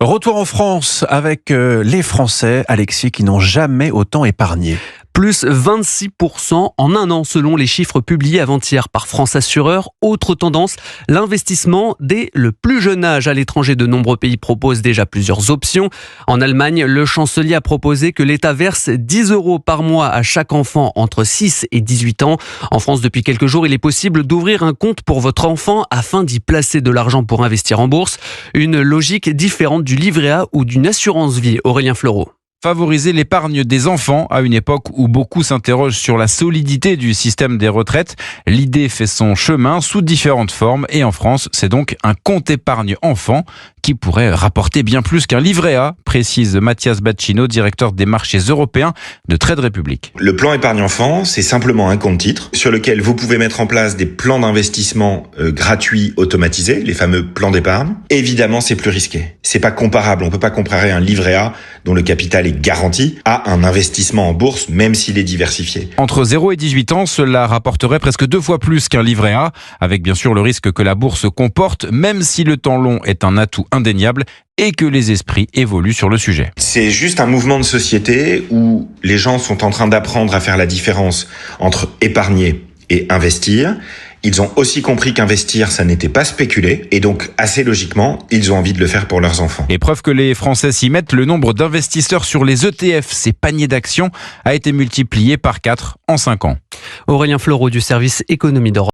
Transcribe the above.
Retour en France avec les Français, Alexis, qui n'ont jamais autant épargné. Plus 26% en un an selon les chiffres publiés avant-hier par France Assureur. Autre tendance, l'investissement dès le plus jeune âge. À l'étranger, de nombreux pays proposent déjà plusieurs options. En Allemagne, le chancelier a proposé que l'État verse 10 € par mois à chaque enfant entre 6 et 18 ans. En France, depuis quelques jours, il est possible d'ouvrir un compte pour votre enfant afin d'y placer de l'argent pour investir en bourse. Une logique différente du livret A ou d'une assurance vie. Aurélien Fleureau. Favoriser l'épargne des enfants à une époque où beaucoup s'interrogent sur la solidité du système des retraites. L'idée fait son chemin sous différentes formes et en France, c'est donc un compte épargne enfant qui pourrait rapporter bien plus qu'un livret A, précise Mathias Bacchino, directeur des marchés européens de Trade Republic. Le plan épargne enfant, c'est simplement un compte titre sur lequel vous pouvez mettre en place des plans d'investissement gratuits automatisés, les fameux plans d'épargne. Évidemment, c'est plus risqué. C'est pas comparable. On peut pas comparer un livret A dont le capital est garanti à un investissement en bourse, même s'il est diversifié. Entre 0 et 18 ans, cela rapporterait presque 2 fois plus qu'un livret A, avec bien sûr le risque que la bourse comporte, même si le temps long est un atout indéniable et que les esprits évoluent sur le sujet. C'est juste un mouvement de société où les gens sont en train d'apprendre à faire la différence entre épargner et investir. Ils ont aussi compris qu'investir, ça n'était pas spéculer. Et donc, assez logiquement, ils ont envie de le faire pour leurs enfants. Et preuve que les Français s'y mettent, le nombre d'investisseurs sur les ETF, ces paniers d'actions, a été multiplié par 4 en 5 ans. Aurélien Fleureau du service économie d'Europe.